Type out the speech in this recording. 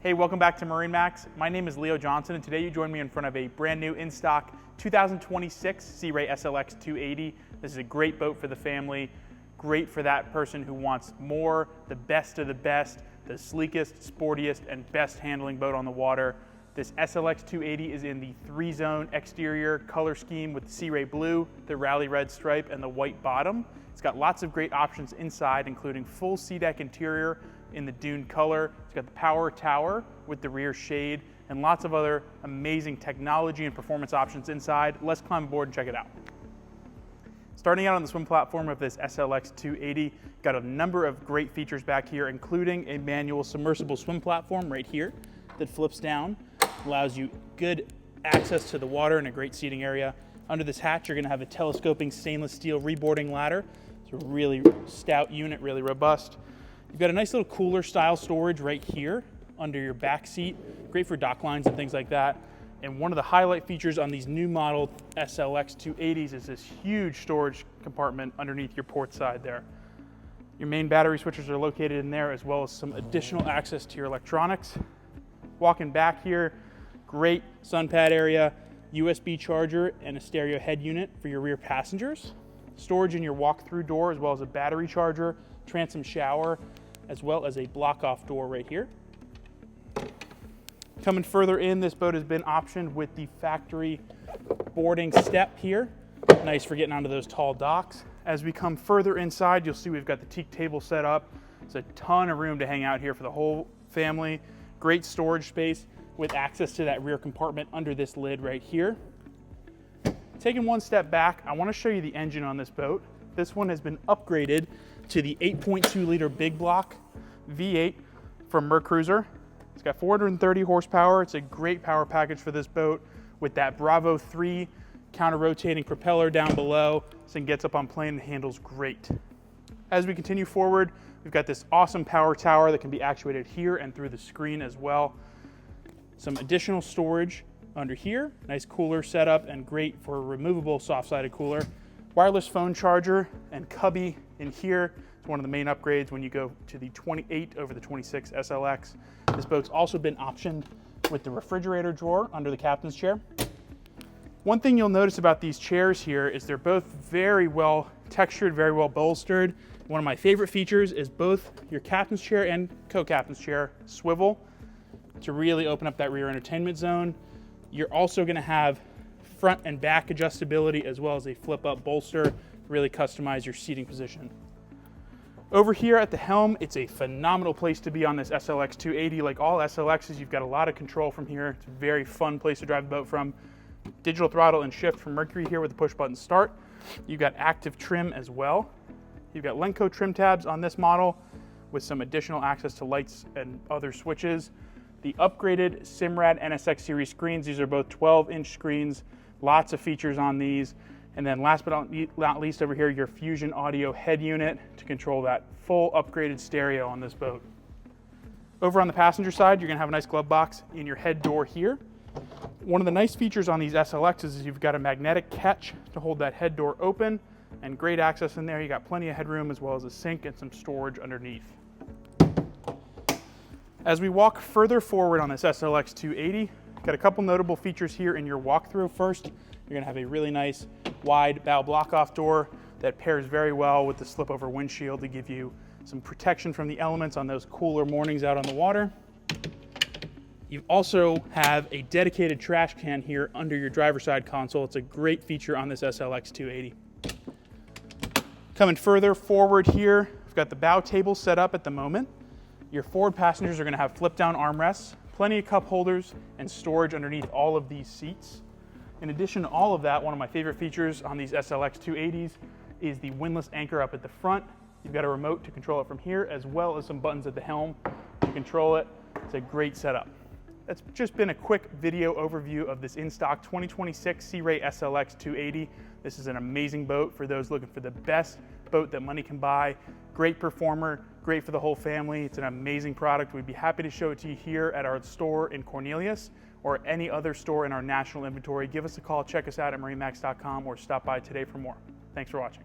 Hey, welcome back to MarineMax. My name is Leo Johnson, and today you join me in front of a brand new in-stock 2026 Sea Ray SLX 280. This is a great boat for the family, great for that person who wants more, the best of the best, the sleekest, sportiest, and best handling boat on the water. This SLX 280 is in the 3-zone exterior color scheme with the Sea Ray blue, the rally red stripe, and the white bottom. It's got lots of great options inside, including full SeaDek interior in the Dune color. It's got the power tower with the rear shade and lots of other amazing technology and performance options inside. Let's climb aboard and check it out. Starting out on the swim platform of this SLX 280, got a number of great features back here, including a manual submersible swim platform right here that flips down, allows you good access to the water and a great seating area. Under this hatch, you're gonna have a telescoping stainless steel reboarding ladder. It's a really stout unit, really robust. You've got a nice little cooler style storage right here under your back seat. Great for dock lines and things like that. And one of the highlight features on these new model SLX 280s is this huge storage compartment underneath your port side there. Your main battery switches are located in there, as well as some additional access to your electronics. Walking back here, great sun pad area, USB charger, and a stereo head unit for your rear passengers. Storage in your walk-through door, as well as a battery charger, transom shower, as well as a block-off door right here. Coming further in, this boat has been optioned with the factory boarding step here. Nice for getting onto those tall docks. As we come further inside, you'll see we've got the teak table set up. It's a ton of room to hang out here for the whole family. Great storage space with access to that rear compartment under this lid right here. Taking one step back, I want to show you the engine on this boat. This one has been upgraded to the 8.2 liter big block V8 from Mercruiser. It's got 430 horsepower. It's a great power package for this boat with that Bravo 3 counter-rotating propeller down below. This thing gets up on plane and handles great. As we continue forward, we've got this awesome power tower that can be actuated here and through the screen as well. Some additional storage under here, nice cooler setup, and great for a removable soft-sided cooler. Wireless phone charger and cubby in here. It's one of the main upgrades when you go to the 28 over the 26 SLX. This boat's also been optioned with the refrigerator drawer under the captain's chair. One thing you'll notice about these chairs here is they're both very well textured, very well bolstered. One of my favorite features is both your captain's chair and co-captain's chair swivel to really open up that rear entertainment zone. You're also gonna have front and back adjustability, as well as a flip up bolster to really customize your seating position. Over here at the helm, it's a phenomenal place to be on this SLX 280. Like all SLXs, you've got a lot of control from here. It's a very fun place to drive the boat from. Digital throttle and shift from Mercury here with the push button start. You've got active trim as well. You've got Lenco trim tabs on this model with some additional access to lights and other switches. The upgraded Simrad NSX series screens, these are both 12-inch screens, lots of features on these. And then last but not least over here, your Fusion audio head unit to control that full upgraded stereo on this boat. Over on the passenger side, you're gonna have a nice glove box in your head door here. One of the nice features on these SLXs is you've got a magnetic catch to hold that head door open, and great access in there. You got plenty of headroom, as well as a sink and some storage underneath. As we walk further forward on this SLX 280, got a couple notable features here in your walkthrough. First, you're gonna have a really nice wide bow block-off door that pairs very well with the slip-over windshield to give you some protection from the elements on those cooler mornings out on the water. You also have a dedicated trash can here under your driver's side console. It's a great feature on this SLX 280. Coming further forward here, we've got the bow table set up at the moment. Your forward passengers are gonna have flip-down armrests, plenty of cup holders, and storage underneath all of these seats. In addition to all of that, one of my favorite features on these SLX 280s is the windlass anchor up at the front. You've got a remote to control it from here, as well as some buttons at the helm to control it. It's a great setup. That's just been a quick video overview of this in-stock 2026 Sea Ray SLX 280. This is an amazing boat for those looking for the best boat that money can buy. Great performer, great for the whole family. It's an amazing product. We'd be happy to show it to you here at our store in Cornelius or any other store in our national inventory. Give us a call, check us out at MarineMax.com, or stop by today for more. Thanks for watching.